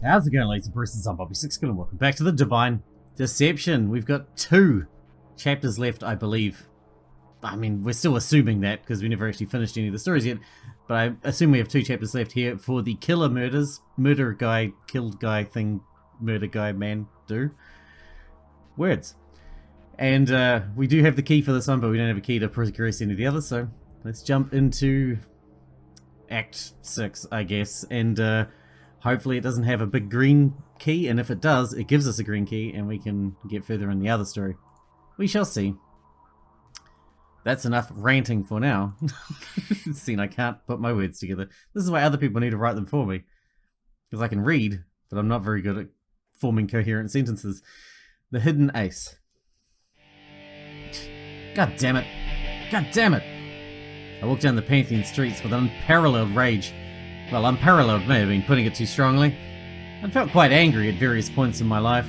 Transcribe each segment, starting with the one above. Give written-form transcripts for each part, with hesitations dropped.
How's it going, ladies and persons? I'm Bobby Sixkilla and welcome back to the Divine Deception. We've got 2 chapters left, I believe. I mean, we're still assuming that because we never actually finished any of the stories yet. But I assume we have 2 chapters left here for the killer murders. Murder guy, killed guy thing, murder guy, man, do. Words. And we do have the key for this one, but we don't have a key to progress any of the others. So let's jump into Act 6, I guess. And hopefully it doesn't have a big green key, and if it does, it gives us a green key and we can get further in the other story. We shall see. That's enough ranting for now. See, I can't put my words together. This is why other people need to write them for me. Because I can read, but I'm not very good at forming coherent sentences. The hidden ace. God damn it. God damn it. I walked down the Panthea streets with unparalleled rage. Well, unparalleled may have been putting it too strongly. I felt quite angry at various points in my life,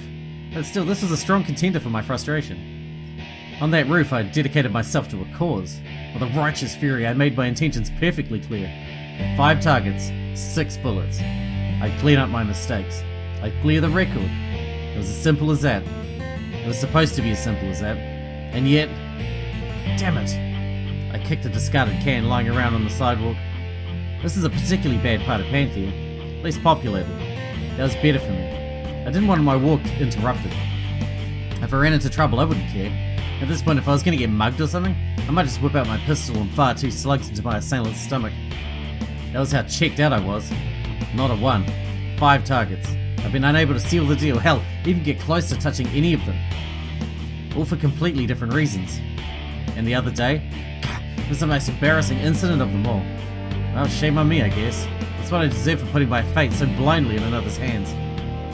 but still this was a strong contender for my frustration. On that roof I dedicated myself to a cause. With a righteous fury I made my intentions perfectly clear. 5 targets, 6 bullets. I'd clean up my mistakes. I'd clear the record. It was as simple as that. It was supposed to be as simple as that. And yet, damn it, I kicked a discarded can lying around on the sidewalk. This is a particularly bad part of Panthea, less populated. That was better for me. I didn't want my walk interrupted. If I ran into trouble, I wouldn't care. At this point, if I was going to get mugged or something, I might just whip out my pistol and fire 2 slugs into my assailant's stomach. That was how checked out I was. Not a 1. 5 targets. I've been unable to seal the deal, hell, even get close to touching any of them. All for completely different reasons. And the other day, it was the most embarrassing incident of them all. Well, shame on me, I guess. That's what I deserve for putting my fate so blindly in another's hands.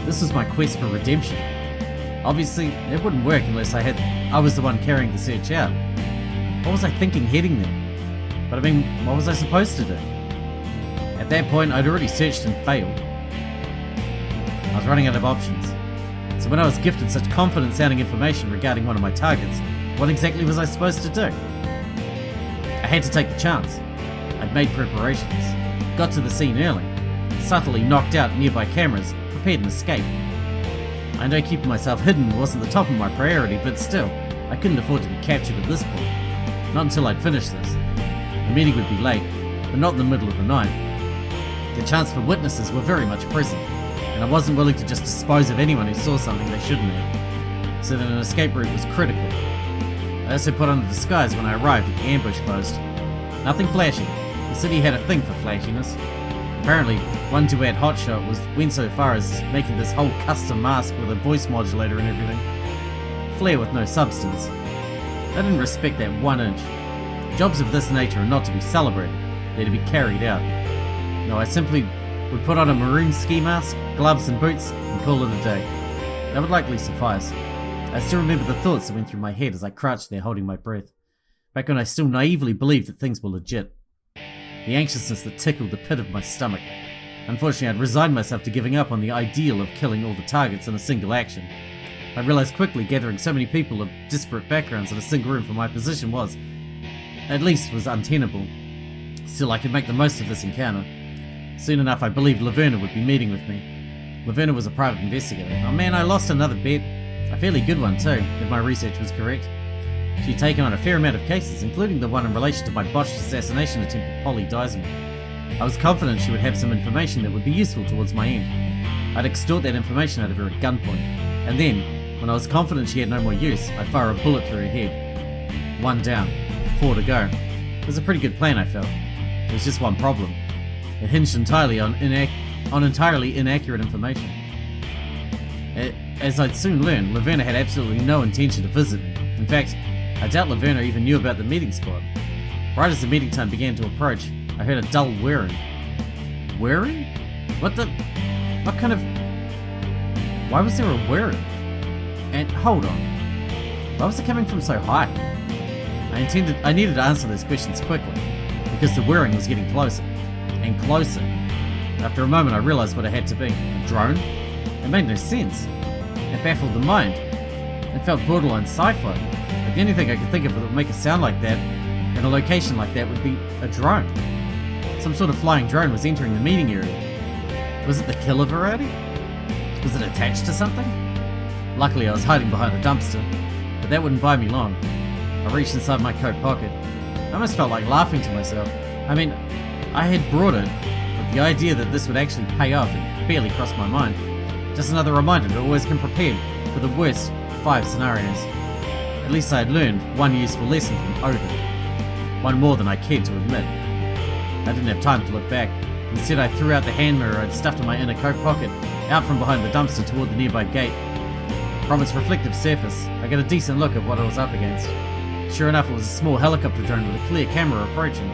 This was my quest for redemption. Obviously, it wouldn't work unless I was the one carrying the search out. What was I thinking heading there? But I mean, what was I supposed to do? At that point, I'd already searched and failed. I was running out of options. So when I was gifted such confident-sounding information regarding one of my targets, what exactly was I supposed to do? I had to take the chance. I'd made preparations, got to the scene early, subtly knocked out nearby cameras, prepared an escape. I know keeping myself hidden wasn't the top of my priority, but still, I couldn't afford to be captured at this point. Not until I'd finished this. The meeting would be late, but not in the middle of the night. The chance for witnesses were very much present, and I wasn't willing to just dispose of anyone who saw something they shouldn't have. So that an escape route was critical. I also put on a disguise when I arrived at the ambush post. Nothing flashy. The city had a thing for flashiness. Apparently, one to add hotshot went so far as making this whole custom mask with a voice modulator and everything. Flair with no substance. I didn't respect that 1 inch. Jobs of this nature are not to be celebrated, they're to be carried out. No, I simply would put on a maroon ski mask, gloves and boots, and call it a day. That would likely suffice. I still remember the thoughts that went through my head as I crouched there holding my breath. Back when I still naively believed that things were legit. The anxiousness that tickled the pit of my stomach. Unfortunately, I'd resigned myself to giving up on the ideal of killing all the targets in a single action. I realized quickly gathering so many people of disparate backgrounds in a single room for my position was untenable. Still, I could make the most of this encounter. Soon enough, I believed Laverna would be meeting with me. Laverna was a private investigator. Oh man, I lost another bet. A fairly good one too, if my research was correct. She'd taken on a fair amount of cases, including the one in relation to my botched assassination attempt at Polly Deisman. I was confident she would have some information that would be useful towards my end. I'd extort that information out of her at gunpoint, and then, when I was confident she had no more use, I'd fire a bullet through her head. 1 down, 4 to go. It was a pretty good plan, I felt. There was just one problem. It hinged entirely on entirely inaccurate information. As I'd soon learn, Laverna had absolutely no intention to visit me. In fact, I doubt Laverna even knew about the meeting spot. Right as the meeting time began to approach, I heard a dull whirring. Whirring? What kind of... Why was there a whirring? And hold on. Why was it coming from so high? I needed to answer those questions quickly, because the whirring was getting closer. And closer. After a moment I realized what it had to be. A drone? It made no sense. It baffled the mind. It felt borderline sci-fi. The only thing I could think of that would make a sound like that in a location like that would be a drone. Some sort of flying drone was entering the meeting area. Was it the killer variety? Was it attached to something? Luckily I was hiding behind a dumpster, but that wouldn't buy me long. I reached inside my coat pocket. I almost felt like laughing to myself. I mean, I had brought it, but the idea that this would actually pay off had barely crossed my mind. Just another reminder to always come prepared for the worst 5 scenarios. At least I had learned one useful lesson from Odin. One more than I cared to admit. I didn't have time to look back. Instead I threw out the hand mirror I'd stuffed in my inner coat pocket, out from behind the dumpster toward the nearby gate. From its reflective surface, I got a decent look at what I was up against. Sure enough, it was a small helicopter drone with a clear camera approaching.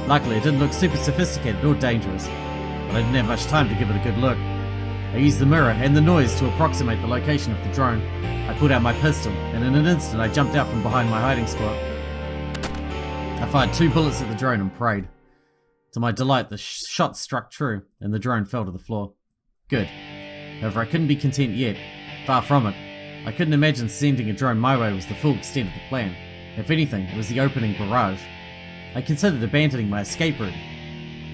Luckily it didn't look super sophisticated or dangerous, but I didn't have much time to give it a good look. I used the mirror and the noise to approximate the location of the drone. I pulled out my pistol, and in an instant I jumped out from behind my hiding spot. I fired 2 bullets at the drone and prayed. To my delight, the shot struck true, and the drone fell to the floor. Good. However, I couldn't be content yet. Far from it. I couldn't imagine sending a drone my way was the full extent of the plan. If anything, it was the opening barrage. I considered abandoning my escape route.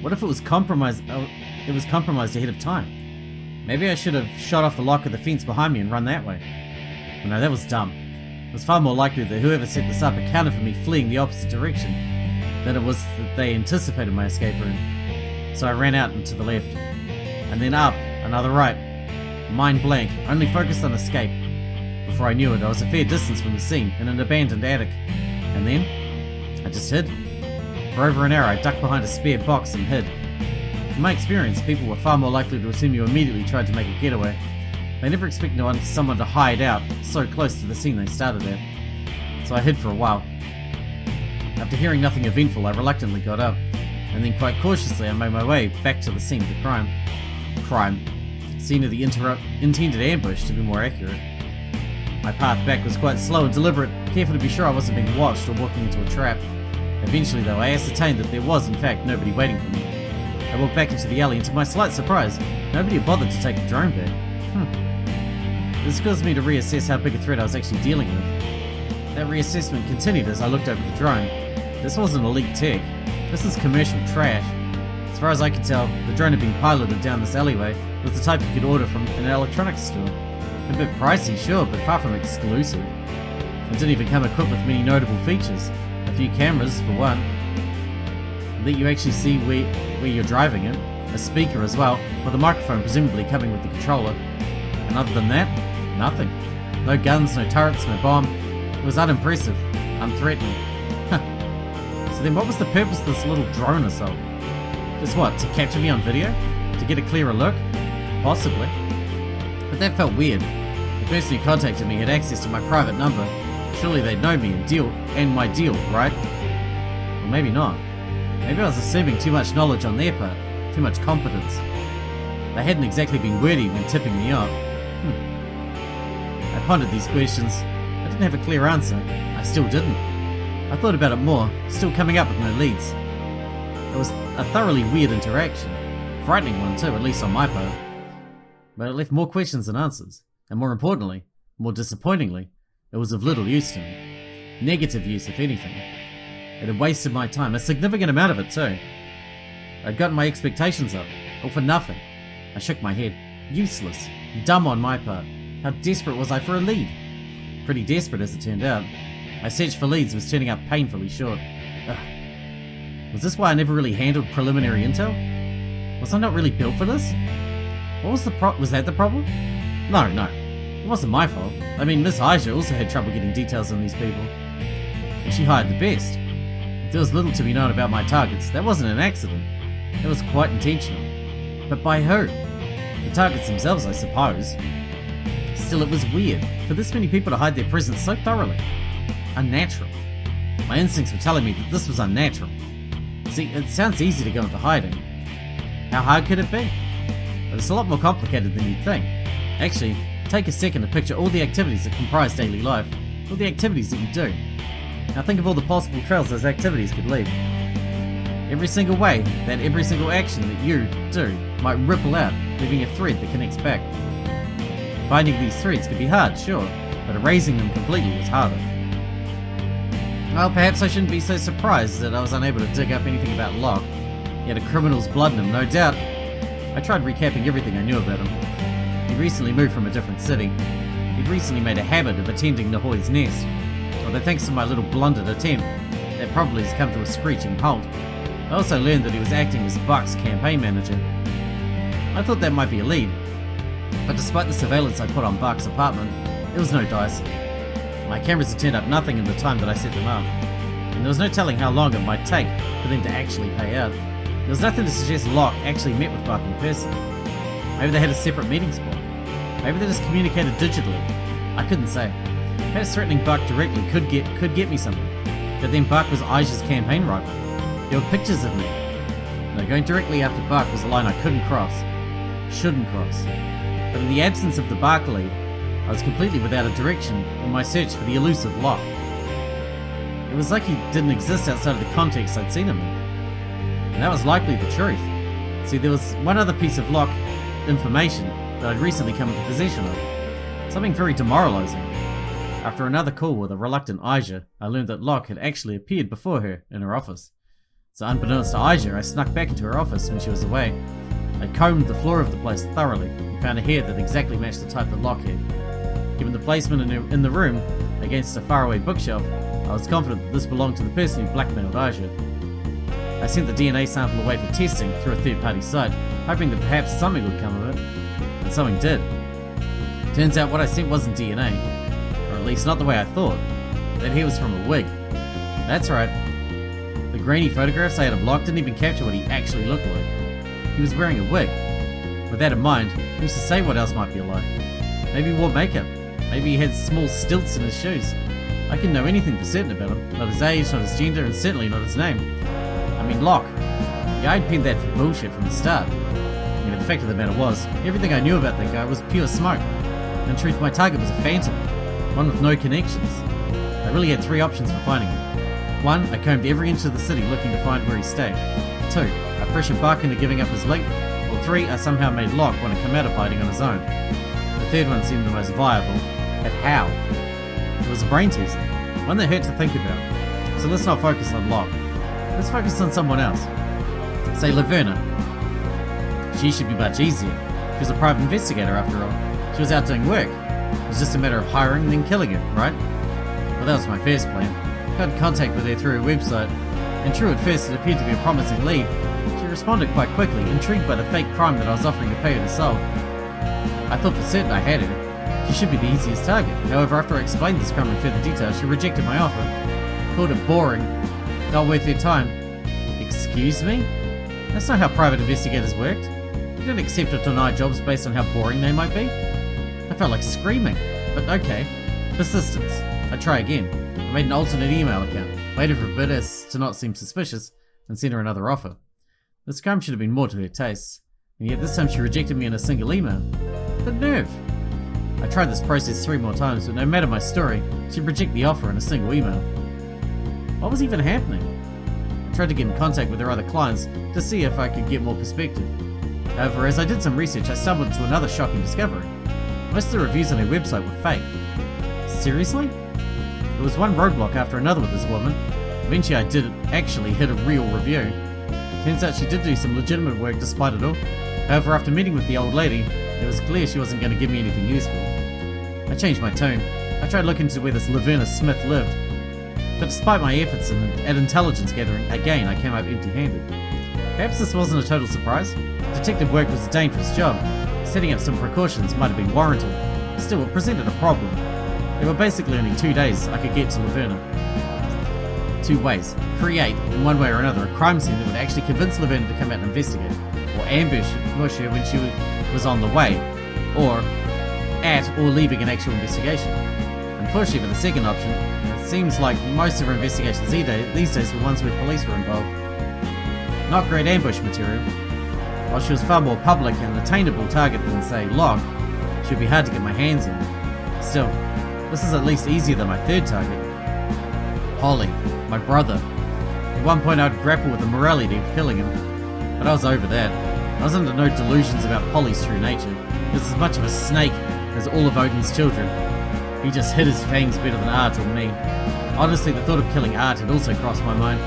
What if it was compromised? It was compromised ahead of time. Maybe I should have shot off the lock of the fence behind me and run that way. But no, that was dumb. It was far more likely that whoever set this up accounted for me fleeing the opposite direction than it was that they anticipated my escape route. So I ran out and to the left, and then up, another right. Mind blank, only focused on escape. Before I knew it, I was a fair distance from the scene, in an abandoned attic. And then, I just hid. For over an hour, I ducked behind a spare box and hid. In my experience, people were far more likely to assume you immediately tried to make a getaway. They never expect someone to hide out so close to the scene they started at. So I hid for a while. After hearing nothing eventful, I reluctantly got up, and then quite cautiously I made my way back to the scene of the crime. Scene of the intended ambush, to be more accurate. My path back was quite slow and deliberate, careful to be sure I wasn't being watched or walking into a trap. Eventually, though, I ascertained that there was, in fact, nobody waiting for me. I walked back into the alley, and to my slight surprise, nobody had bothered to take the drone back. This caused me to reassess how big a threat I was actually dealing with. That reassessment continued as I looked over the drone. This wasn't elite tech. This is commercial trash. As far as I could tell, the drone had been piloted down this alleyway. It was the type you could order from an electronics store. A bit pricey, sure, but far from exclusive. It didn't even come equipped with many notable features. A few cameras, for one. That you actually see where you're driving it. A speaker as well, with a microphone presumably coming with the controller. And other than that, nothing. No guns, no turrets, no bomb. It was unimpressive, unthreatening. So then what was the purpose of this little drone assault? Just what, to capture me on video? To get a clearer look? Possibly. But that felt weird. The person who contacted me had access to my private number. Surely they'd know me and my deal, right? Or maybe not. Maybe I was assuming too much knowledge on their part, too much competence. They hadn't exactly been wordy when tipping me off. I pondered these questions. I didn't have a clear answer. I still didn't. I thought about it more, still coming up with no leads. It was a thoroughly weird interaction. Frightening one too, at least on my part. But it left more questions than answers. And more importantly, more disappointingly, it was of little use to me. Negative use, if anything. It had wasted my time, a significant amount of it too. I'd gotten my expectations up, all for nothing. I shook my head. Useless. Dumb on my part. How desperate was I for a lead? Pretty desperate as it turned out. My search for leads was turning up painfully short. Ugh. Was this why I never really handled preliminary intel? Was I not really built for this? What was was that the problem? No. It wasn't my fault. I mean, Miss Aisha also had trouble getting details on these people. And she hired the best. If there was little to be known about my targets, that wasn't an accident. It was quite intentional. But by who? The targets themselves, I suppose. Still, it was weird, for this many people to hide their presence so thoroughly. Unnatural. My instincts were telling me that this was unnatural. See, it sounds easy to go into hiding. How hard could it be? But it's a lot more complicated than you'd think. Actually, take a second to picture all the activities that comprise daily life, all the activities that you do. Now think of all the possible trails those activities could leave. Every single way that every single action that you do might ripple out, leaving a thread that connects back. Finding these threads could be hard, sure, but erasing them completely was harder. Well, perhaps I shouldn't be so surprised that I was unable to dig up anything about Locke. He had a criminal's blood in him, no doubt. I tried recapping everything I knew about him. He'd recently moved from a different city. He'd recently made a habit of attending Nahoi's nest. Although thanks to my little blundered attempt, that probably has come to a screeching halt. I also learned that he was acting as Buck's campaign manager. I thought that might be a lead, but despite the surveillance I put on Buck's apartment, there was no dice. My cameras had turned up nothing in the time that I set them up, and there was no telling how long it might take for them to actually pay out. There was nothing to suggest Locke actually met with Buck in person. Maybe they had a separate meeting spot. Maybe they just communicated digitally. I couldn't say. Perhaps threatening Buck directly could get me something. But then Buck was Aja's campaign rival. There were pictures of me. No, going directly after Buck was a line I couldn't cross. Shouldn't cross. But in the absence of the Buck lead, I was completely without a direction in my search for the elusive Locke. It was like he didn't exist outside of the context I'd seen him in. And that was likely the truth. See, there was one other piece of Locke information that I'd recently come into possession of. Something very demoralizing. After another call with a reluctant Aja, I learned that Locke had actually appeared before her in her office. So unbeknownst to Aja, I snuck back into her office when she was away. I combed the floor of the place thoroughly and found a hair that exactly matched the type that Locke had. Given the placement in the room against a faraway bookshelf, I was confident that this belonged to the person who blackmailed Aja. I sent the DNA sample away for testing through a third-party site, hoping that perhaps something would come of it. And something did. Turns out what I sent wasn't DNA, or at least not the way I thought. That hair was from a wig. That's right. The grainy photographs I had of Locke didn't even capture what he actually looked like. He was wearing a wig. With that in mind, who's to say what else might be a lie? Maybe he wore makeup. Maybe he had small stilts in his shoes. I couldn't know anything for certain about him. Not his age, not his gender, and certainly not his name. I mean, Locke. Yeah, I'd pinned that for bullshit from the start. The fact of the matter was, everything I knew about that guy was pure smoke. In truth, my target was a phantom, one with no connections. I really had three options for finding him. 1, I combed every inch of the city looking to find where he stayed. 2, I pressured Buck into giving up his link. Or 3, I somehow made Locke want to come out of hiding on his own. The third one seemed the most viable, but how? It was a brain teaser, one that hurt to think about. So let's not focus on Locke. Let's focus on someone else. Say Laverna. She should be much easier. She was a private investigator after all. She was out doing work. It was just a matter of hiring and then killing her, right? Well, that was my first plan. Got in contact with her through her website, and true at first it appeared to be a promising lead. She responded quite quickly, intrigued by the fake crime that I was offering to pay her to solve. I thought for certain I had her. She should be the easiest target. However, after I explained this crime in further detail, she rejected my offer. Called it boring. Not worth her time. Excuse me? That's not how private investigators worked. You don't accept or deny jobs based on how boring they might be. I felt like screaming, but okay. Persistence. I try again. I made an alternate email account, waited for a bit as to not seem suspicious, and sent her another offer. This crime should have been more to her tastes, and yet this time she rejected me in a single email. The nerve! I tried this process 3 more times, but no matter my story, she'd reject the offer in a single email. What was even happening? I tried to get in contact with her other clients to see if I could get more perspective. However, as I did some research, I stumbled into another shocking discovery. Most of the reviews on her website were fake. Seriously? There was one roadblock after another with this woman. Eventually I did actually hit a real review. Turns out she did do some legitimate work despite it all. However, after meeting with the old lady, it was clear she wasn't going to give me anything useful. I changed my tone. I tried looking into where this Laverna Smith lived. But despite my efforts at intelligence gathering, again I came up empty-handed. Perhaps this wasn't a total surprise. Detective work was a dangerous job. Setting up some precautions might have been warranted. Still, it presented a problem. There were basically only 2 days I could get to Laverna. 2 ways. Create, in one way or another, a crime scene that would actually convince Laverna to come out and investigate, or ambush her when she was on the way, or at or leaving an actual investigation. Unfortunately for the second option, it seems like most of her investigations these days were ones where police were involved. Not great ambush material. While she was far more public and attainable target than, say, Locke, she would be hard to get my hands on. Still, this is at least easier than my third target. Holly, my brother. At one point I'd grapple with the morality of killing him, but I was over that. I was under no delusions about Polly's true nature. He was as much of a snake as all of Odin's children. He just hid his fangs better than Art or me. Honestly, the thought of killing Art had also crossed my mind.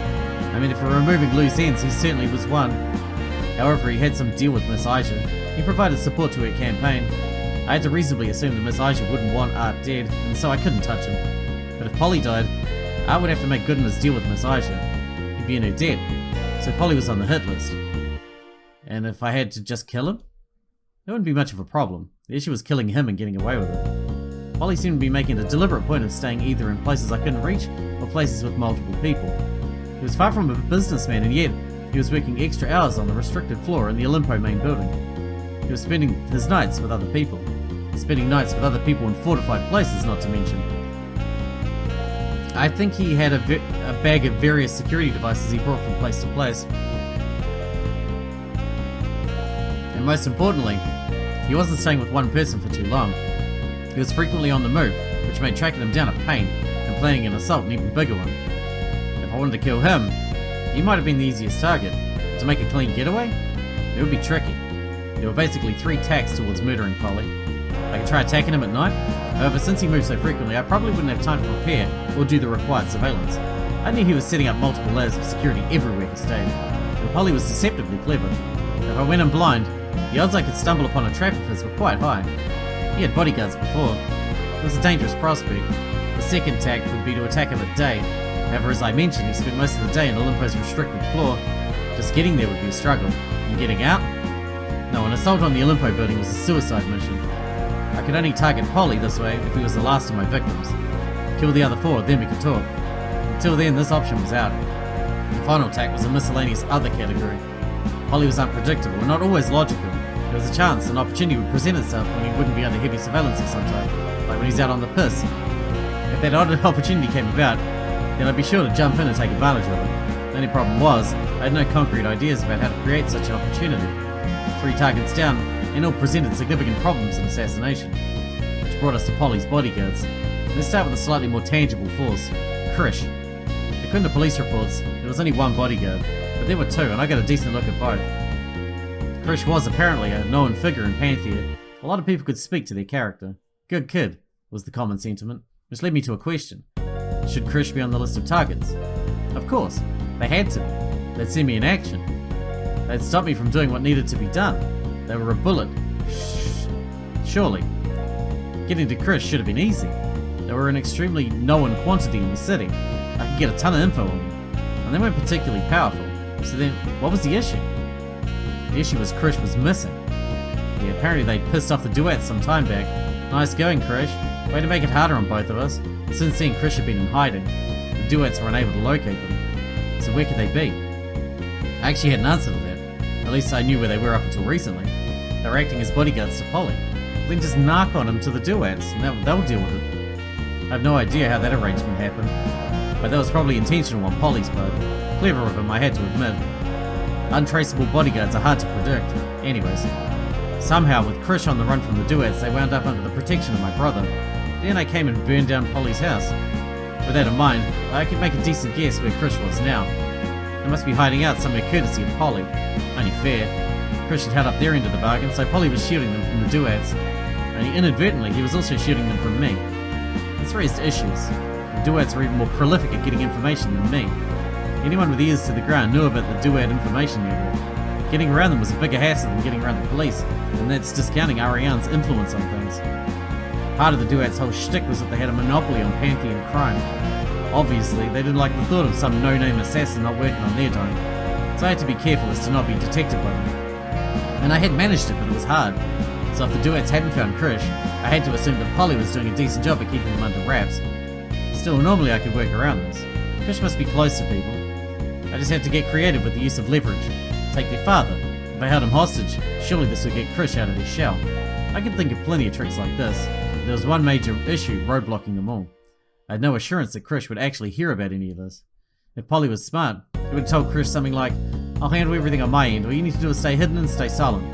I mean, if we're removing loose ends, he certainly was one. However, he had some deal with Miss Aja. He provided support to her campaign. I had to reasonably assume that Miss Aisha wouldn't want Art dead, and so I couldn't touch him. But if Polly died, Art would have to make good on his deal with Miss Aisha. He'd be in her debt, so Polly was on the hit list. And if I had to just kill him? It wouldn't be much of a problem. The issue was killing him and getting away with it. Polly seemed to be making a deliberate point of staying either in places I couldn't reach, or places with multiple people. He was far from a businessman, and yet he was working extra hours on the restricted floor in the Olimpo main building. He was spending his nights with other people. Spending nights with other people in fortified places, not to mention. I think he had a bag of various security devices he brought from place to place. And most importantly, he wasn't staying with one person for too long. He was frequently on the move, which made tracking him down a pain, and planning an assault an even bigger one. If I wanted to kill him, he might have been the easiest target. To make a clean getaway? It would be tricky. There were basically 3 tacks towards murdering Polly. I could try attacking him at night. However, since he moved so frequently, I probably wouldn't have time to prepare or do the required surveillance. I knew he was setting up multiple layers of security everywhere he stayed, and Polly was deceptively clever. If I went in blind, the odds I could stumble upon a trap of his were quite high. He had bodyguards before. It was a dangerous prospect. The second tack would be to attack him at day. However, as I mentioned, he spent most of the day in Olimpo's restricted floor. Just getting there would be a struggle. And getting out? No, an assault on the Olimpo building was a suicide mission. I could only target Polly this way if he was the last of my victims. Kill the other 4, then we could talk. Until then, this option was out. The final attack was a miscellaneous other category. Polly was unpredictable and not always logical. There was a chance an opportunity would present itself when he wouldn't be under heavy surveillance of some type, like when he's out on the piss. If that odd opportunity came about, then I'd be sure to jump in and take advantage of it. The only problem was, I had no concrete ideas about how to create such an opportunity. 3 targets down, and all presented significant problems in assassination, which brought us to Polly's bodyguards. Let's start with a slightly more tangible force, Krish. According to police reports, there was only 1 bodyguard, but there were 2, and I got a decent look at both. Krish was apparently a known figure in Panthea. A lot of people could speak to their character. Good kid, was the common sentiment, which led me to a question. Should Krish be on the list of targets? Of course, they had to be. They'd see me in action. They'd stop me from doing what needed to be done. They were a bullet. Surely. Getting to Krish should have been easy. They were an extremely known quantity in the city. I could get a ton of info on them, and they weren't particularly powerful. So then, what was the issue? The issue was Krish was missing. Yeah, apparently they'd pissed off the duets some time back. Nice going, Krish. Way to make it harder on both of us. Since then, Krish had been in hiding. The duets were unable to locate them. So where could they be? I actually had an answer to that. At least I knew where they were up until recently. They were acting as bodyguards to Polly. Then just narc on them to the duets, and they'll deal with it. I have no idea how that arrangement happened, but that was probably intentional on Polly's part. Clever of him, I had to admit. Untraceable bodyguards are hard to predict. Anyways, somehow with Krish on the run from the duets, they wound up under the protection of my brother. Then I came and burned down Polly's house. With that in mind, I could make a decent guess where Krish was now. They must be hiding out somewhere courtesy of Polly. Only fair. Krish had held up their end of the bargain, so Polly was shielding them from the duets. Only inadvertently, he was also shielding them from me. This raised issues. The duets were even more prolific at getting information than me. Anyone with ears to the ground knew about the duet information network. Getting around them was a bigger hassle than getting around the police, and that's discounting Ariane's influence on things. Part of the duet's whole shtick was that they had a monopoly on Panthean crime. Obviously, they didn't like the thought of some no-name assassin not working on their dime, so I had to be careful as to not be detected by them. And I had managed it, but it was hard. So if the duets hadn't found Krish, I had to assume that Polly was doing a decent job at keeping them under wraps. Still, normally I could work around this. Krish must be close to people. I just had to get creative with the use of leverage. Take their father. If I held him hostage, surely this would get Krish out of his shell. I could think of plenty of tricks like this. There was one major issue roadblocking them all. I had no assurance that Krish would actually hear about any of this. If Polly was smart, he would have told Krish something like, "I'll handle everything on my end, all you need to do is stay hidden and stay silent.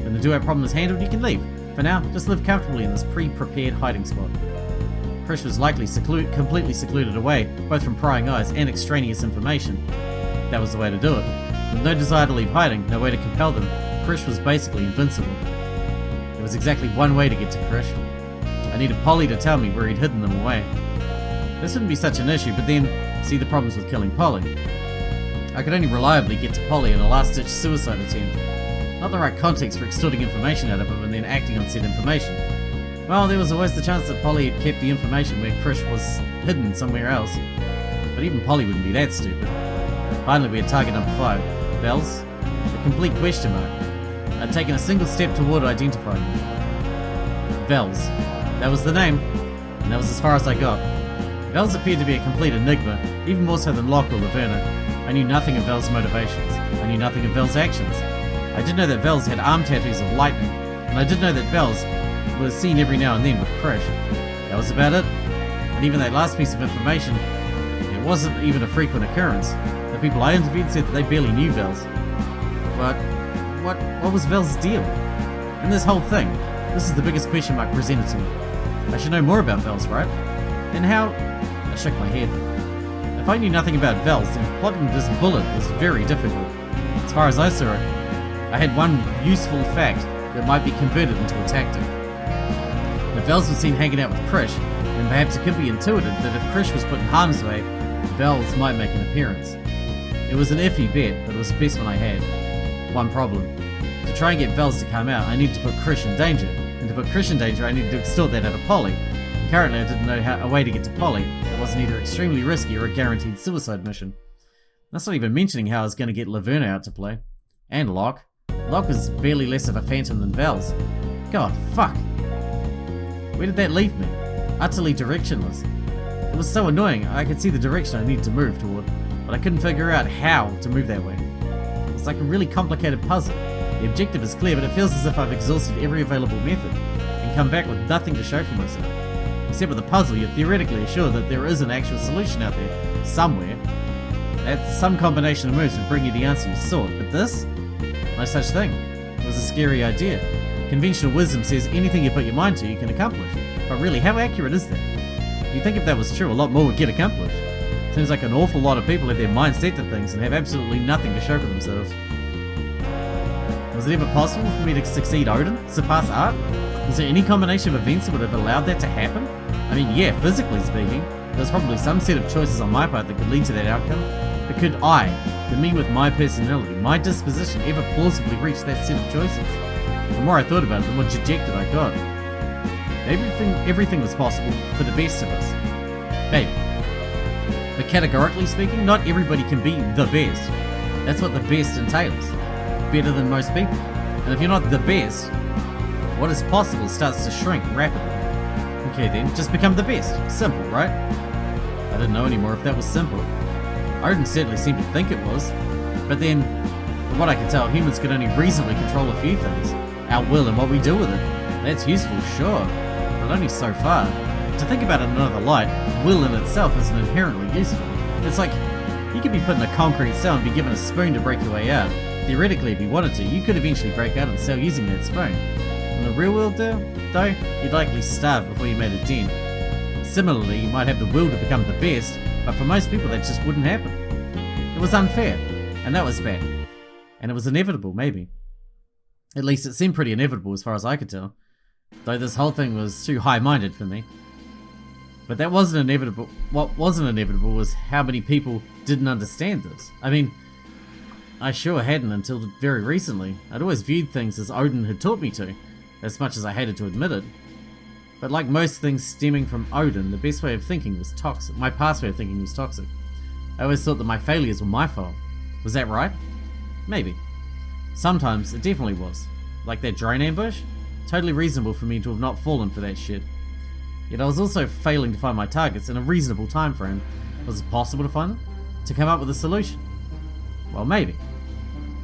When the duet problem is handled, you can leave. For now, just live comfortably in this pre-prepared hiding spot." Krish was likely completely secluded away, both from prying eyes and extraneous information. That was the way to do it. With no desire to leave hiding, no way to compel them, Krish was basically invincible. There was exactly one way to get to Krish. I needed Polly to tell me where he'd hidden them away. This wouldn't be such an issue, but then, see the problems with killing Polly. I could only reliably get to Polly in a last-ditch suicide attempt. Not the right context for extorting information out of him and then acting on said information. Well, there was always the chance that Polly had kept the information where Krish was hidden somewhere else. But even Polly wouldn't be that stupid. Finally, we had target number 5. Vels? A complete question mark. I'd taken a single step toward identifying them. Vels. That was the name, and that was as far as I got. Vels appeared to be a complete enigma, even more so than Locke or Laverna. I knew nothing of Vels' motivations. I knew nothing of Vels' actions. I did know that Vels had arm tattoos of lightning, and I did know that Vels was seen every now and then with Krish. That was about it. And even that last piece of information, it wasn't even a frequent occurrence. The people I interviewed said that they barely knew Vels. But what was Vels' deal? And this whole thing, this is the biggest question mark presented to me. I should know more about Vels, right? And how... I shook my head. If I knew nothing about Vels, then plotting this bullet was very difficult. As far as I saw it, I had one useful fact that might be converted into a tactic. If Vels was seen hanging out with Krish, then perhaps it could be intuited that if Krish was put in harm's way, Vels might make an appearance. It was an iffy bet, but it was the best one I had. One problem. To try and get Vels to come out, I needed to put Krish in danger. And to put Krish in danger, I needed to extort that out of Polly. And currently I didn't know a way to get to Polly that wasn't either extremely risky or a guaranteed suicide mission. That's not even mentioning how I was going to get Laverna out to play. And Locke. Locke was barely less of a phantom than Vels. God, fuck. Where did that leave me? Utterly directionless. It was so annoying. I could see the direction I needed to move toward, but I couldn't figure out how to move that way. It's like a really complicated puzzle. The objective is clear, but it feels as if I've exhausted every available method and come back with nothing to show for myself. Except with the puzzle, you're theoretically assured that there is an actual solution out there, somewhere. That some combination of moves would bring you the answer you sought, but this? No such thing. It was a scary idea. Conventional wisdom says anything you put your mind to you can accomplish. But really, how accurate is that? You'd think if that was true, a lot more would get accomplished. Seems like an awful lot of people have their mind set to things and have absolutely nothing to show for themselves. Was it ever possible for me to succeed Odin? Surpass art? Was there any combination of events that would have allowed that to happen? I mean, yeah, physically speaking, there's probably some set of choices on my part that could lead to that outcome. But could me with my personality, my disposition, ever plausibly reach that set of choices? The more I thought about it, the more dejected I got. Everything was possible for the best of us. Maybe. But categorically speaking, not everybody can be the best. That's what the best entails. Better than most people. And if you're not the best, what is possible starts to shrink rapidly. Okay then, just become the best. Simple, right? I didn't know anymore if that was simple. Odin certainly seemed to think it was. But then, from what I can tell, humans can only reasonably control a few things. Our will and what we do with it. That's useful, sure, but only so far. To think about it in another light, will in itself isn't inherently useful. It's like, you could be put in a concrete cell and be given a spoon to break your way out. Theoretically, if you wanted to, you could eventually break out and cell using that spoon. In the real world though, you'd likely starve before you made a dent. Similarly, you might have the will to become the best, but for most people that just wouldn't happen. It was unfair, and that was bad. And it was inevitable, maybe. At least it seemed pretty inevitable as far as I could tell. Though this whole thing was too high-minded for me. But that wasn't inevitable. What wasn't inevitable was how many people didn't understand this. I mean, I sure hadn't until very recently. I'd always viewed things as Odin had taught me to, as much as I hated to admit it. But like most things stemming from Odin, the best way of thinking was toxic. My past way of thinking was toxic. I always thought that my failures were my fault. Was that right? Maybe. Sometimes it definitely was. Like that drone ambush? Totally reasonable for me to have not fallen for that shit. Yet I was also failing to find my targets in a reasonable time frame. Was it possible to find them? To come up with a solution? Well, maybe.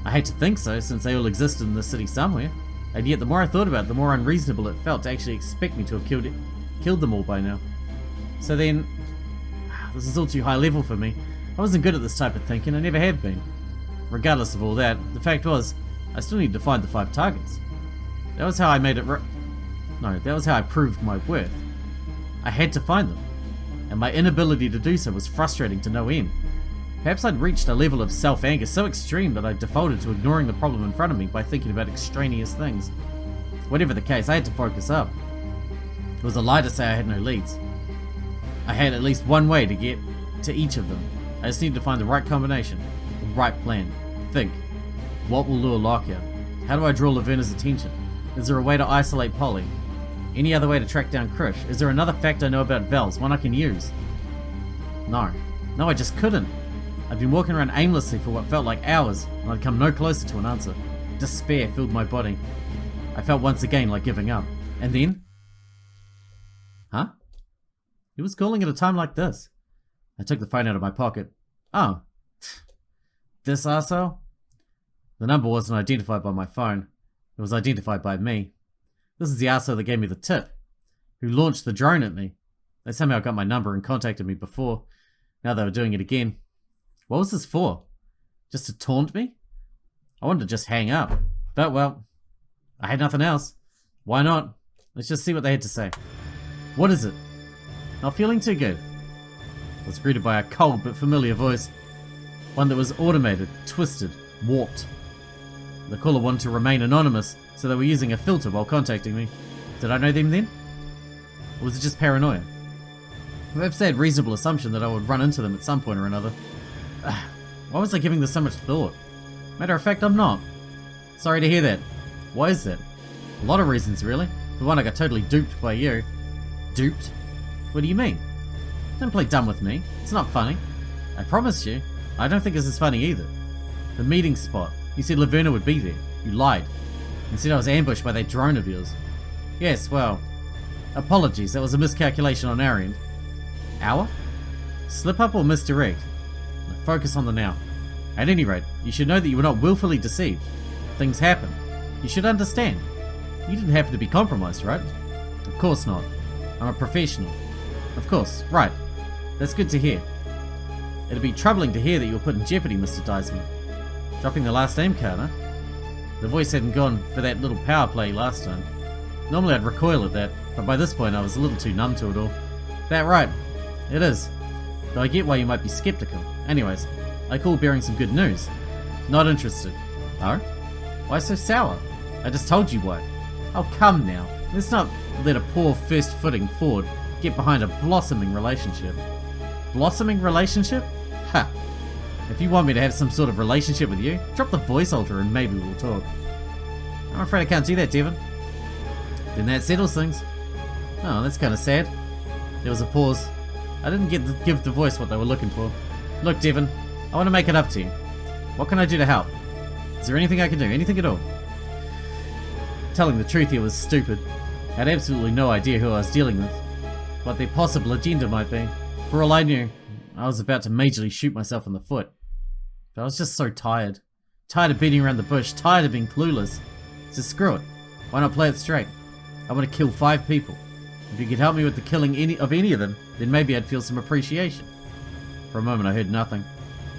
I hate to think so, since they all existed in the city somewhere. And yet the more I thought about it, the more unreasonable it felt to actually expect me to have killed them all by now. So then, this is all too high level for me. I wasn't good at this type of thinking, I never have been. Regardless of all that, the fact was, I still needed to find the 5 targets. That was how I made it that was how I proved my worth. I had to find them, and my inability to do so was frustrating to no end. Perhaps I'd reached a level of self-anger so extreme that I defaulted to ignoring the problem in front of me by thinking about extraneous things. Whatever the case, I had to focus up. It was a lie to say I had no leads. I had at least one way to get to each of them. I just needed to find the right combination, the right plan. Think. What will lure Locke out? How do I draw Laverna's attention? Is there a way to isolate Polly? Any other way to track down Krish? Is there another fact I know about Vels, one I can use? No. No, I just couldn't. I'd been walking around aimlessly for what felt like hours, and I'd come no closer to an answer. Despair filled my body. I felt once again like giving up. And then... Huh? Who was calling at a time like this? I took the phone out of my pocket. Oh. This arsehole? The number wasn't identified by my phone. It was identified by me. This is the arsehole that gave me the tip. Who launched the drone at me. They somehow got my number and contacted me before. Now they were doing it again. What was this for? Just to taunt me? I wanted to just hang up. But, well, I had nothing else. Why not? Let's just see what they had to say. What is it? Not feeling too good. I was greeted by a cold but familiar voice. One that was automated, twisted, warped. The caller wanted to remain anonymous, so they were using a filter while contacting me. Did I know them then? Or was it just paranoia? Perhaps they had reasonable assumption that I would run into them at some point or another. Why was I giving this so much thought? Matter of fact, I'm not. Sorry to hear that. Why is that? A lot of reasons, really. For one, I got totally duped by you. Duped? What do you mean? Don't play dumb with me. It's not funny. I promise you, I don't think this is funny either. The meeting spot. You said Laverna would be there. You lied. Instead, I was ambushed by that drone of yours. Yes, well, apologies. That was a miscalculation on our end. Our? Slip up or misdirect? Focus on the now. At any rate, you should know that you were not willfully deceived. Things happen. You should understand. You didn't happen to be compromised, right? Of course not. I'm a professional. Of course, right. That's good to hear. It'd be troubling to hear that you were put in jeopardy, Mr. Deisman. Dropping the last name card, huh? The voice hadn't gone for that little power play last time. Normally I'd recoil at that, but by this point I was a little too numb to it all. That right. It is. Though I get why you might be skeptical. Anyways, I call bearing some good news. Not interested. Oh? Why so sour? I just told you why. Oh, come now. Let's not let a poor first footing Ford get behind a blossoming relationship. Blossoming relationship? Ha! If you want me to have some sort of relationship with you, drop the voice alter and maybe we'll talk. I'm afraid I can't do that, Devon. Then that settles things. Oh, that's kind of sad. There was a pause. I didn't give the voice what they were looking for. Look, Devon, I want to make it up to you. What can I do to help? Is there anything I can do? Anything at all? Telling the truth here was stupid. I had absolutely no idea who I was dealing with. What their possible agenda might be. For all I knew, I was about to majorly shoot myself in the foot. But I was just so tired. Tired of beating around the bush, tired of being clueless. So screw it. Why not play it straight? I want to kill 5 people. If you could help me with the killing of any of them, then maybe I'd feel some appreciation. For a moment I heard nothing.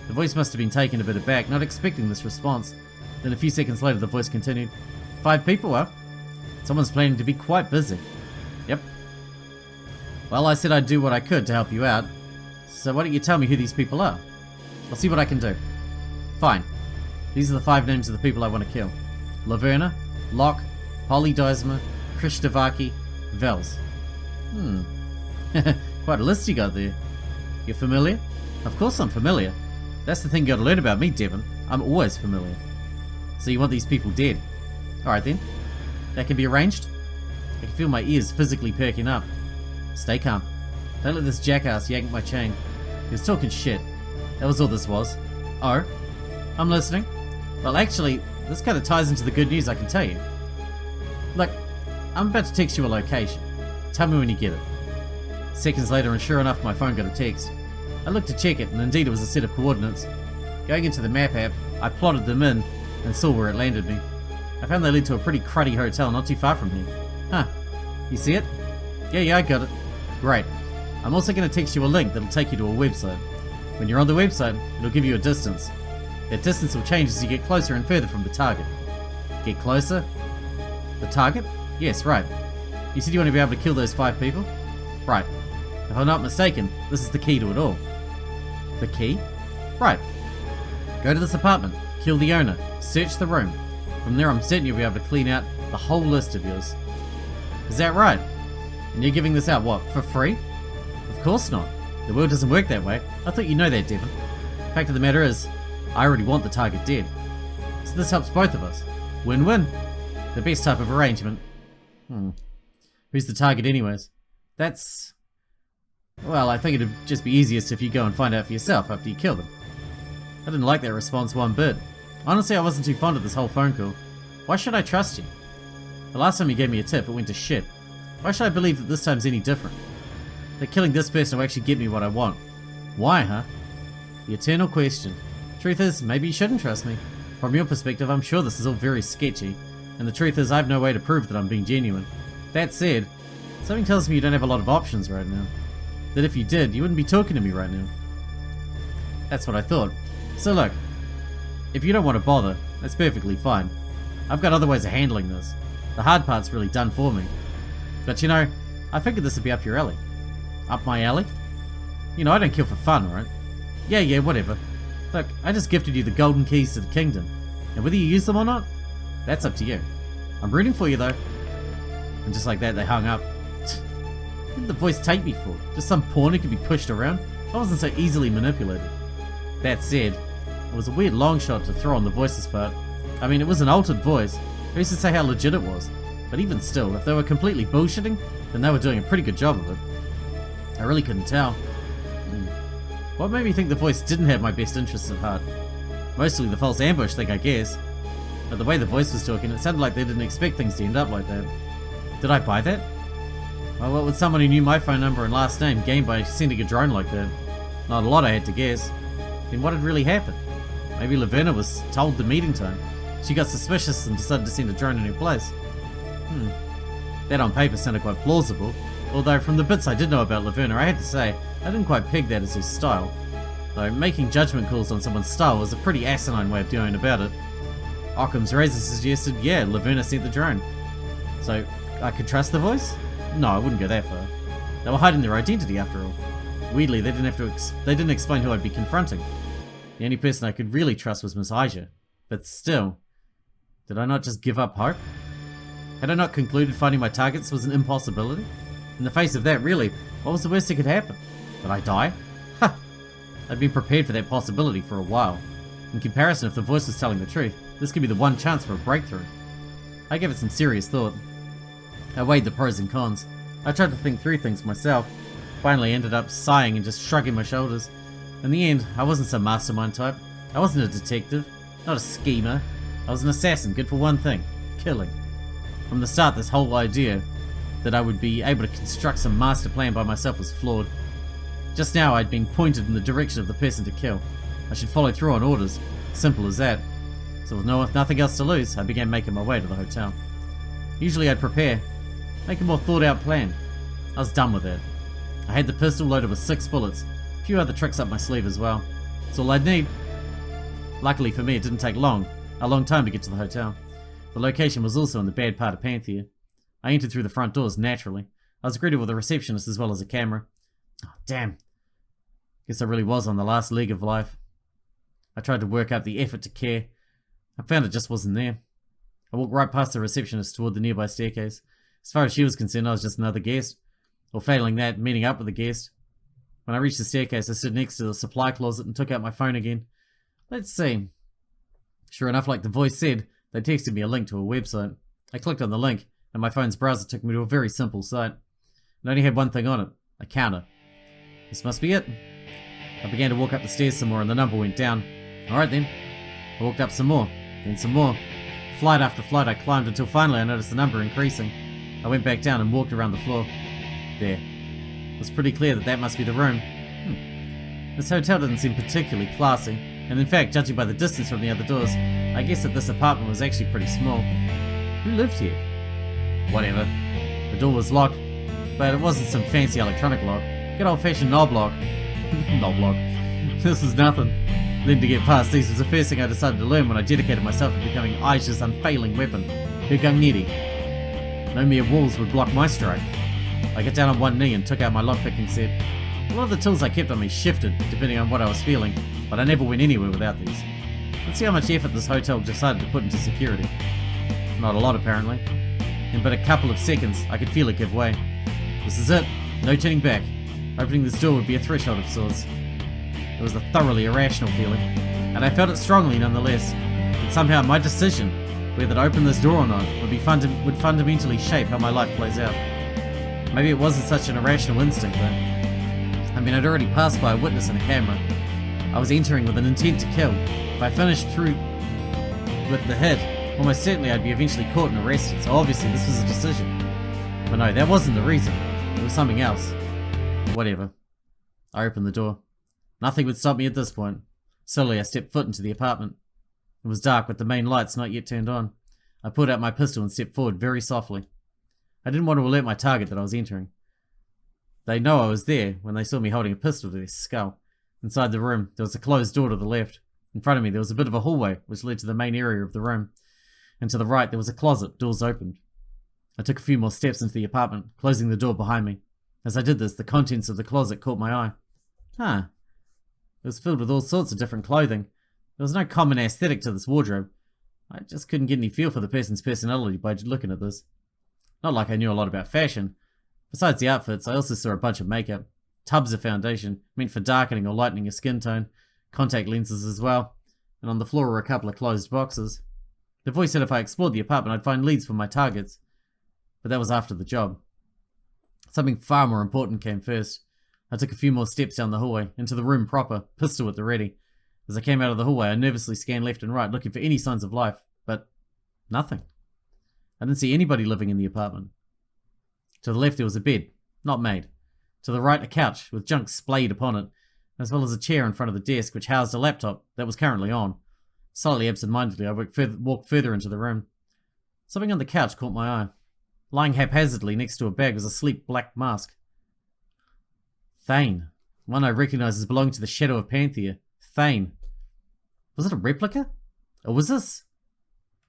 The voice must have been taken a bit aback, not expecting this response. Then a few seconds later the voice continued. 5 people, huh? Someone's planning to be quite busy. Yep. Well, I said I'd do what I could to help you out. So why don't you tell me who these people are? I'll see what I can do. Fine. These are the 5 names of the people I want to kill. Laverna, Locke, Holly Deismer, Krish Devaki, Vels. Quite a list you got there. You're familiar? Of course I'm familiar. That's the thing you gotta learn about me, Devon. I'm always familiar. So you want these people dead? Alright then. That can be arranged? I can feel my ears physically perking up. Stay calm. Don't let this jackass yank my chain. He was talking shit. That was all this was. Oh? I'm listening. Well, actually, this kind of ties into the good news I can tell you. Look, I'm about to text you a location. Tell me when you get it. Seconds later, and sure enough, my phone got a text. I looked to check it, and indeed it was a set of coordinates. Going into the map app, I plotted them in, and saw where it landed me. I found they led to a pretty cruddy hotel not too far from here. Huh. You see it? Yeah, I got it. Great. I'm also going to text you a link that'll take you to a website. When you're on the website, it'll give you a distance. That distance will change as you get closer and further from the target. Get closer? The target? Yes, right. You said you want to be able to kill those 5 people? Right. If I'm not mistaken, this is the key to it all. The key? Right. Go to this apartment, kill the owner, search the room. From there I'm certain you'll be able to clean out the whole list of yours. Is that right? And you're giving this out, what, for free? Of course not. The world doesn't work that way. I thought you know that, Devon. Fact of the matter is, I already want the target dead. So this helps both of us. Win-win. The best type of arrangement. Who's the target anyways? That's... Well, I think it'd just be easiest if you go and find out for yourself after you kill them. I didn't like that response one bit. Honestly, I wasn't too fond of this whole phone call. Why should I trust you? The last time you gave me a tip, it went to shit. Why should I believe that this time's any different? That killing this person will actually get me what I want. Why, huh? The eternal question. Truth is, maybe you shouldn't trust me. From your perspective, I'm sure this is all very sketchy, and the truth is I have no way to prove that I'm being genuine. That said, something tells me you don't have a lot of options right now. That if you did, you wouldn't be talking to me right now. That's what I thought. So look, if you don't want to bother, that's perfectly fine. I've got other ways of handling this. The hard part's really done for me. But you know, I figured this would be up your alley. Up my alley? You know, I don't kill for fun, right? Yeah, whatever. Look, I just gifted you the golden keys to the kingdom. And whether you use them or not, that's up to you. I'm rooting for you though. And just like that, they hung up. What did the voice take me for? Just some pawn who could be pushed around? I wasn't so easily manipulated. That said, it was a weird long shot to throw on the voice's part. I mean, it was an altered voice. Who's to say how legit it was? But even still, if they were completely bullshitting, then they were doing a pretty good job of it. I really couldn't tell. What made me think the voice didn't have my best interests at heart? Mostly the false ambush thing, I guess. But the way the voice was talking, it sounded like they didn't expect things to end up like that. Did I buy that? Well, what would someone who knew my phone number and last name gain by sending a drone like that? Not a lot, I had to guess. Then what had really happened? Maybe Laverna was told the meeting time. She got suspicious and decided to send a drone in her place. That on paper sounded quite plausible, although from the bits I did know about Laverna, I had to say, I didn't quite peg that as her style. Though making judgment calls on someone's style was a pretty asinine way of going about it. Occam's razor suggested, yeah, Laverna sent the drone. So, I could trust the voice? No, I wouldn't go that far. They were hiding their identity after all. Weirdly, they didn't explain who I'd be confronting. The only person I could really trust was Miss Aija. But still, did I not just give up hope? Had I not concluded finding my targets was an impossibility? In the face of that, really, what was the worst that could happen? Did I die? Ha! I'd been prepared for that possibility for a while. In comparison, if the voice was telling the truth, this could be the one chance for a breakthrough. I gave it some serious thought. I weighed the pros and cons. I tried to think through things myself. Finally ended up sighing and just shrugging my shoulders. In the end, I wasn't some mastermind type. I wasn't a detective, not a schemer. I was an assassin, good for one thing: killing. From the start, this whole idea that I would be able to construct some master plan by myself was flawed. Just now, I'd been pointed in the direction of the person to kill. I should follow through on orders. Simple as that. So with nothing else to lose, I began making my way to the hotel. Usually I'd prepare, make a more thought out plan. I was done with that. I had the pistol loaded with 6 bullets, a few other tricks up my sleeve as well. That's all I'd need. Luckily for me, it didn't take a long time to get to the hotel. The location was also in the bad part of Panthea. I entered through the front doors naturally. I was greeted with a receptionist as well as a camera. Oh, damn. Guess I really was on the last leg of life. I tried to work up the effort to care. I found it just wasn't there. I walked right past the receptionist toward the nearby staircase. As far as she was concerned, I was just another guest. Or failing that, meeting up with a guest. When I reached the staircase, I stood next to the supply closet and took out my phone again. Let's see. Sure enough, like the voice said, they texted me a link to a website. I clicked on the link, and my phone's browser took me to a very simple site. It only had one thing on it: a counter. This must be it. I began to walk up the stairs some more, and the number went down. Alright then. I walked up some more, then some more. Flight after flight I climbed until finally I noticed the number increasing. I went back down and walked around the floor. There. It was pretty clear that must be the room. This hotel didn't seem particularly classy, and in fact, judging by the distance from the other doors, I guessed that this apartment was actually pretty small. Who lived here? Whatever. The door was locked, but it wasn't some fancy electronic lock. Good old-fashioned knob lock. Knob lock. This was nothing. Then to get past these was the first thing I decided to learn when I dedicated myself to becoming Aija's unfailing weapon, her Gungniri. No mere walls would block my strike. I got down on one knee and took out my lockpicking set. A lot of the tools I kept on me shifted, depending on what I was feeling, but I never went anywhere without these. Let's see how much effort this hotel decided to put into security. Not a lot, apparently. In but a couple of seconds, I could feel it give way. This is it. No turning back. Opening this door would be a threshold of sorts. It was a thoroughly irrational feeling, and I felt it strongly nonetheless. That somehow my decision, whether to open this door or not, would fundamentally shape how my life plays out. Maybe it wasn't such an irrational instinct, though. I mean, I'd already passed by a witness and a camera. I was entering with an intent to kill. If I finished through with the hit, almost certainly I'd be eventually caught and arrested, so obviously this was a decision. But no, that wasn't the reason. It was something else. Whatever. I opened the door. Nothing would stop me at this point. Slowly I stepped foot into the apartment. It was dark with the main lights not yet turned on. I pulled out my pistol and stepped forward very softly. I didn't want to alert my target that I was entering. They know I was there when they saw me holding a pistol to their skull. Inside the room, there was a closed door to the left. In front of me, there was a bit of a hallway which led to the main area of the room. And to the right, there was a closet, doors opened. I took a few more steps into the apartment, closing the door behind me. As I did this, the contents of the closet caught my eye. Huh. It was filled with all sorts of different clothing. There was no common aesthetic to this wardrobe. I just couldn't get any feel for the person's personality by looking at this. Not like I knew a lot about fashion. Besides the outfits, I also saw a bunch of makeup, tubs of foundation, meant for darkening or lightening your skin tone, contact lenses as well, and on the floor were a couple of closed boxes. The voice said if I explored the apartment I'd find leads for my targets, but that was after the job. Something far more important came first. I took a few more steps down the hallway, into the room proper, pistol at the ready. As I came out of the hallway, I nervously scanned left and right, looking for any signs of life, but nothing. I didn't see anybody living in the apartment. To the left there was a bed, not made. To the right a couch, with junk splayed upon it, as well as a chair in front of the desk which housed a laptop that was currently on. Slightly absent-mindedly, I walked further into the room. Something on the couch caught my eye. Lying haphazardly next to a bag was a sleek black mask. Thane. One I recognised as belonging to the shadow of Panthea. Thane. Was it a replica? Or was this?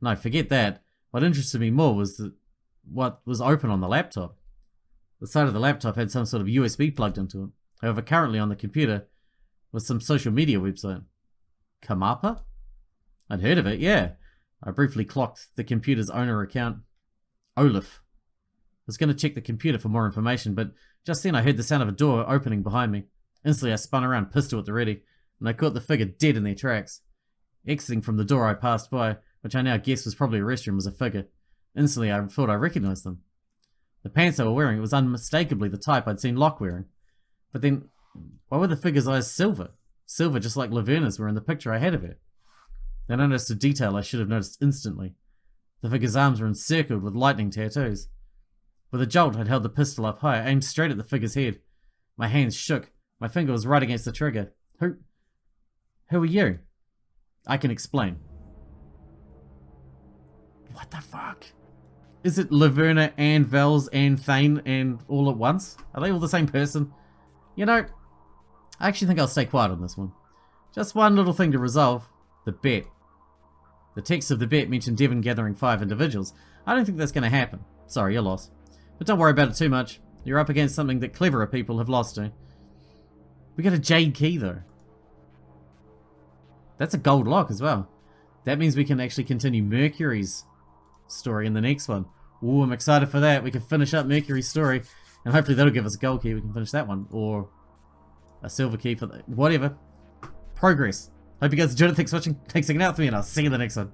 No, forget that. What interested me more was what was open on the laptop. The side of the laptop had some sort of USB plugged into it. However, currently on the computer was some social media website. Kamapa? I'd heard of it, yeah. I briefly clocked the computer's owner account. Olaf. I was going to check the computer for more information, but just then I heard the sound of a door opening behind me. Instantly I spun around, pistol at the ready, and I caught the figure dead in their tracks. Exiting from the door I passed by, which I now guessed was probably a restroom, was a figure. Instantly I thought I recognized them. The pants they were wearing was unmistakably the type I'd seen Locke wearing. But then, why were the figure's eyes silver? Silver just like Laverna's were in the picture I had of her. Then I noticed a detail I should have noticed instantly. The figure's arms were encircled with lightning tattoos. With a jolt, I'd held the pistol up high, aimed straight at the figure's head. My hands shook. My finger was right against the trigger. Who are you? I can explain. What the fuck? Is it Laverna and Vels and Thane and all at once? Are they all the same person? You know, I actually think I'll stay quiet on this one. Just one little thing to resolve. The bet. The text of the bet mentioned Devon gathering 5 individuals. I don't think that's going to happen. Sorry, you're lost. But don't worry about it too much. You're up against something that cleverer people have lost to. We got a jade key though. That's a gold lock as well. That means we can actually continue Mercury's story in the next one. Ooh, I'm excited for that. We can finish up Mercury's story, and hopefully that'll give us a gold key. We can finish that one, or a silver key for whatever. Progress. Hope you guys enjoyed it. Thanks for watching. Thanks for hanging out with me, and I'll see you in the next one.